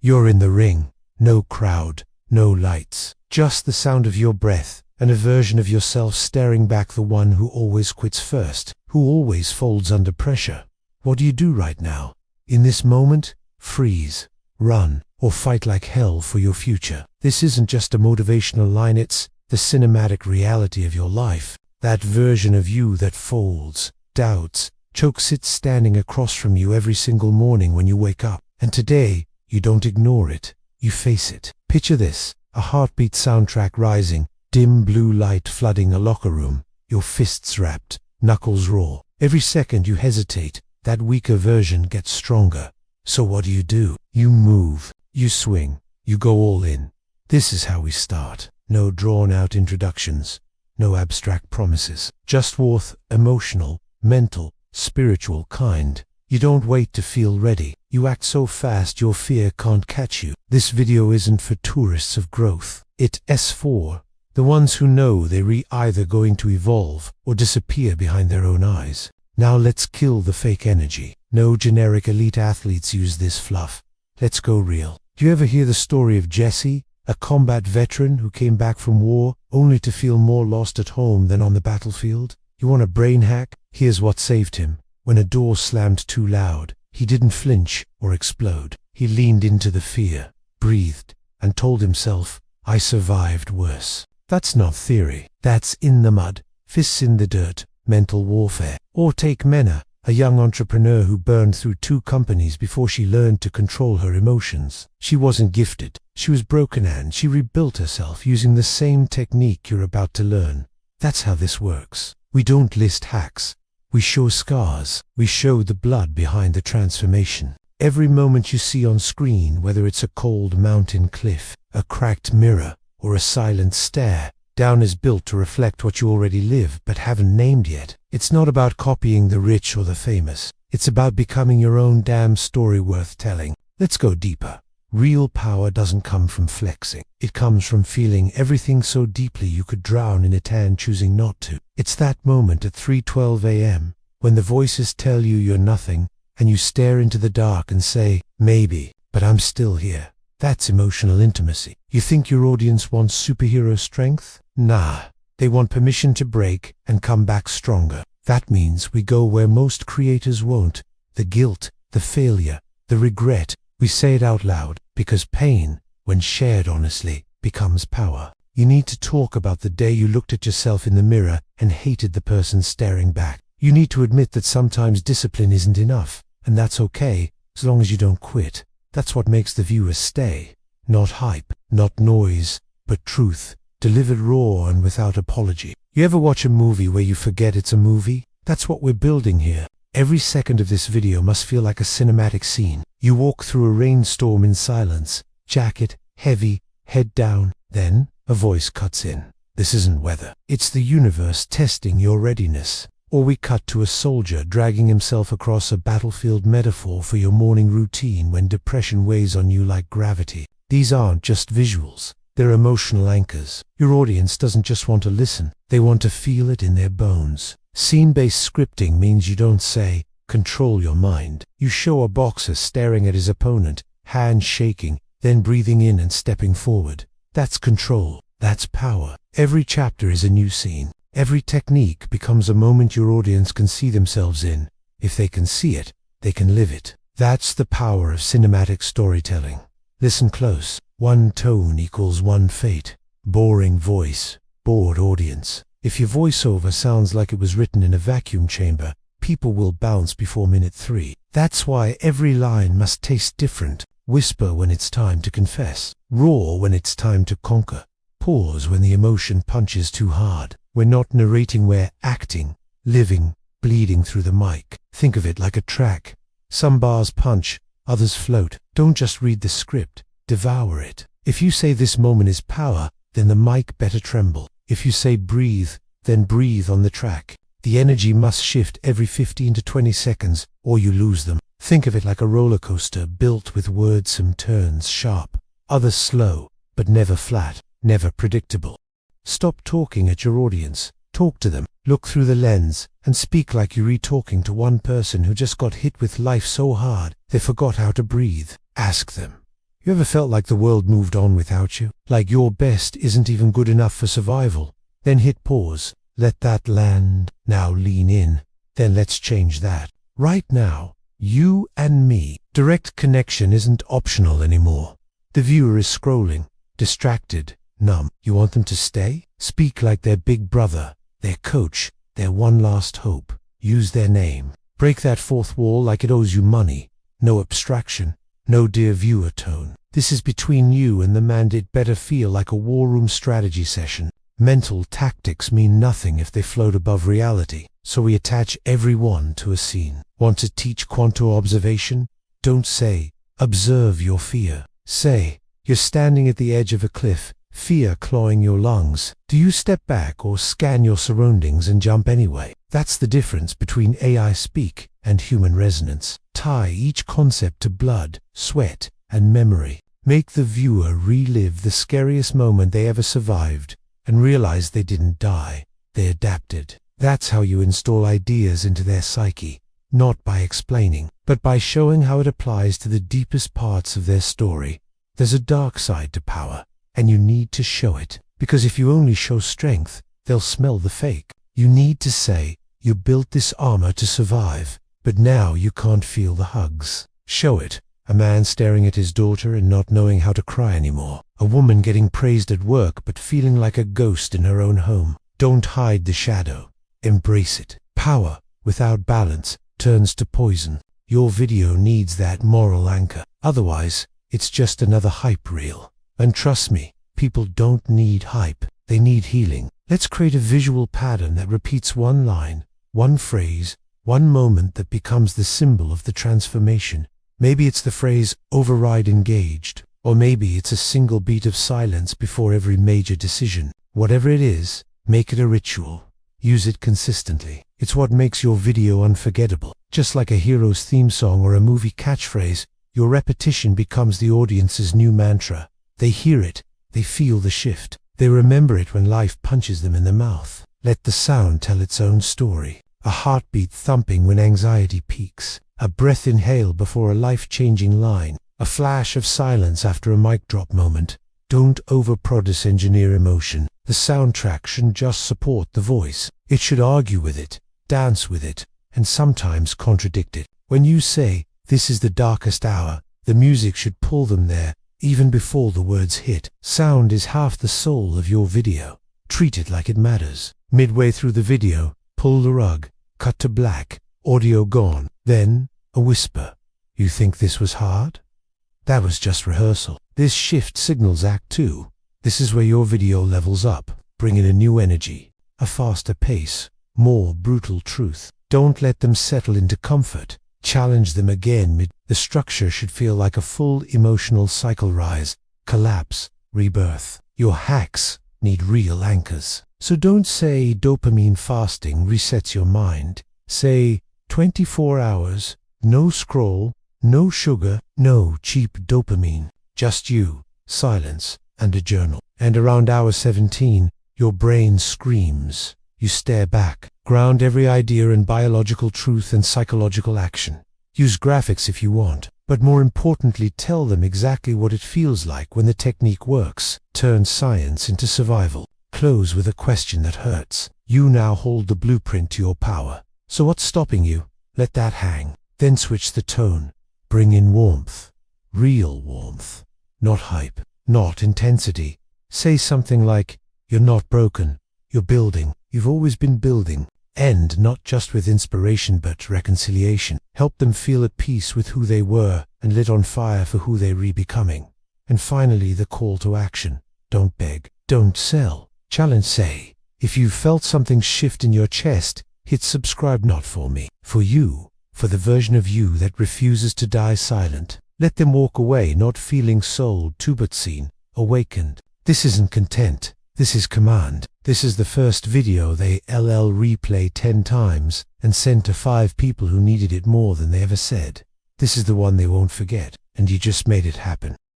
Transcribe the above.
You're in the ring. No crowd, no lights, just the sound of your breath, and a version of yourself staring back, the one who always quits first, who always folds under pressure. What do you do right now? In this moment, freeze, run, or fight like hell for your future. This isn't just a motivational line, it's the cinematic reality of your life. That version of you that folds, doubts, chokes, sits standing across from you every single morning when you wake up. And today, you don't ignore it, you face it. Picture this, a heartbeat soundtrack rising, dim blue light flooding a locker room, your fists wrapped, knuckles raw. Every second you hesitate, that weaker version gets stronger. So what do? You move, you swing, you go all in. This is how we start. No drawn-out introductions, no abstract promises. Just warmth, emotional, mental, spiritual kind. You don't wait to feel ready. You act so fast your fear can't catch you. This video isn't for tourists of growth. It's for the ones who know they're either going to evolve or disappear behind their own eyes. Now let's kill the fake energy. No generic elite athletes use this fluff. Let's go real. Do you ever hear the story of Jesse, a combat veteran who came back from war only to feel more lost at home than on the battlefield? You want a brain hack? Here's what saved him. When a door slammed too loud, he didn't flinch or explode. He leaned into the fear, breathed, and told himself, I survived worse. That's not theory. That's in the mud, fists in the dirt, mental warfare. Or take Mena, a young entrepreneur who burned through 2 companies before she learned to control her emotions. She wasn't gifted. She was broken, and she rebuilt herself using the same technique you're about to learn. That's how this works. We don't list hacks. We show scars. We show the blood behind the transformation. Every moment you see on screen, whether it's a cold mountain cliff, a cracked mirror, or a silent stare, down is built to reflect what you already live but haven't named yet. It's not about copying the rich or the famous. It's about becoming your own damn story worth telling. Let's go deeper. Real power doesn't come from flexing. It comes from feeling everything so deeply you could drown in it and choosing not to. It's that moment at 3:12 a.m. when the voices tell you you're nothing, and you stare into the dark and say, maybe, but I'm still here. That's emotional intimacy. You think your audience wants superhero strength? Nah, they want permission to break and come back stronger. That means we go where most creators won't. The guilt, the failure, the regret. We say it out loud, because pain, when shared honestly, becomes power. You need to talk about the day you looked at yourself in the mirror and hated the person staring back. You need to admit that sometimes discipline isn't enough, and that's okay, as long as you don't quit. That's what makes the viewers stay. Not hype, not noise, but truth, delivered raw and without apology. You ever watch a movie where you forget it's a movie? That's what we're building here. Every second of this video must feel like a cinematic scene. You walk through a rainstorm in silence, jacket heavy, head down. Then, a voice cuts in. This isn't weather. It's the universe testing your readiness. Or we cut to a soldier dragging himself across a battlefield, metaphor for your morning routine when depression weighs on you like gravity. These aren't just visuals. They're emotional anchors. Your audience doesn't just want to listen. They want to feel it in their bones. Scene-based scripting means you don't say, control your mind. You show a boxer staring at his opponent, hands shaking, then breathing in and stepping forward. That's control. That's power. Every chapter is a new scene. Every technique becomes a moment your audience can see themselves in. If they can see it, they can live it. That's the power of cinematic storytelling. Listen close. One tone equals one fate. Boring voice, bored audience. If your voiceover sounds like it was written in a vacuum chamber, people will bounce before minute 3. That's why every line must taste different. Whisper when it's time to confess. Roar when it's time to conquer. Pause when the emotion punches too hard. We're not narrating, we're acting, living, bleeding through the mic. Think of it like a track. Some bars punch, others float. Don't just read the script, devour it. If you say this moment is power, then the mic better tremble. If you say breathe, then breathe on the track. The energy must shift every 15 to 20 seconds, or you lose them. Think of it like a roller coaster built with words, some turns sharp, others slow, but never flat, never predictable. Stop talking at your audience. Talk to them. Look through the lens and speak like you're talking to one person who just got hit with life so hard they forgot how to breathe. Ask them, You ever felt like the world moved on without you? Like your best isn't even good enough for survival? Then hit pause. Let that land. Now lean in. Then let's change that. Right now, you and me. Direct connection isn't optional anymore. The viewer is scrolling, distracted, numb. You want them to stay? Speak like their big brother, their coach, their one last hope. Use their name. Break that fourth wall like it owes you money. No abstraction, no dear viewer tone. This is between you and the man. It better feel like a war room strategy session. Mental tactics mean nothing if they float above reality, so we attach everyone to a scene. Want to teach quantum observation? Don't say, observe your fear. Say, you're standing at the edge of a cliff, fear clawing your lungs. Do you step back or scan your surroundings and jump anyway? That's the difference between AI speak and human resonance. Tie each concept to blood, sweat, and memory. Make the viewer relive the scariest moment they ever survived and realize they didn't die, they adapted. That's how you install ideas into their psyche, not by explaining, but by showing how it applies to the deepest parts of their story. There's a dark side to power, and you need to show it, because if you only show strength, they'll smell the fake. You need to say, you built this armor to survive, but now you can't feel the hugs. Show it. A man staring at his daughter and not knowing how to cry anymore. A woman getting praised at work but feeling like a ghost in her own home. Don't hide the shadow. Embrace it. Power without balance turns to poison. Your video needs that moral anchor. Otherwise, it's just another hype reel. And trust me, people don't need hype. They need healing. Let's create a visual pattern that repeats one line, one phrase, one moment that becomes the symbol of the transformation. Maybe it's the phrase, override engaged, or maybe it's a single beat of silence before every major decision. Whatever it is, make it a ritual. Use it consistently. It's what makes your video unforgettable. Just like a hero's theme song or a movie catchphrase, your repetition becomes the audience's new mantra. They hear it, they feel the shift. They remember it when life punches them in the mouth. Let the sound tell its own story. A heartbeat thumping when anxiety peaks. A breath inhale before a life-changing line. A flash of silence after a mic drop moment. Don't over-produce engineer emotion. The soundtrack shouldn't just support the voice. It should argue with it, dance with it, and sometimes contradict it. When you say, this is the darkest hour, the music should pull them there, even before the words hit. Sound is half the soul of your video. Treat it like it matters. Midway through the video, pull the rug, cut to black, audio gone. Then, a whisper. You think this was hard? That was just rehearsal. This shift signals Act 2. This is where your video levels up. Bring in a new energy, a faster pace, more brutal truth. Don't let them settle into comfort. Challenge them again. The structure should feel like a full emotional cycle: rise, collapse, rebirth. Your hacks need real anchors. So don't say dopamine fasting resets your mind. Say 24 hours, no scroll, no sugar, no cheap dopamine. Just you, silence, and a journal. And around hour 17, your brain screams. You stare back. Ground every idea in biological truth and psychological action. Use graphics if you want, but more importantly, tell them exactly what it feels like when the technique works. Turn science into survival. Close with a question that hurts. You now hold the blueprint to your power. So what's stopping you? Let that hang. Then switch the tone. Bring in warmth. Real warmth. Not hype. Not intensity. Say something like, you're not broken. You're building. You've always been building. End not just with inspiration but reconciliation. Help them feel at peace with who they were and lit on fire for who they're re-becoming. And finally, the call to action. Don't beg. Don't sell. Challenge. Say, if you've felt something shift in your chest, hit subscribe. Not for me. For you. For the version of you that refuses to die silent. Let them walk away not feeling sold to but seen, awakened. This isn't content. This is command. This is the first video they replay 10 times and send to 5 people who needed it more than they ever said. This is the one they won't forget, and you just made it happen.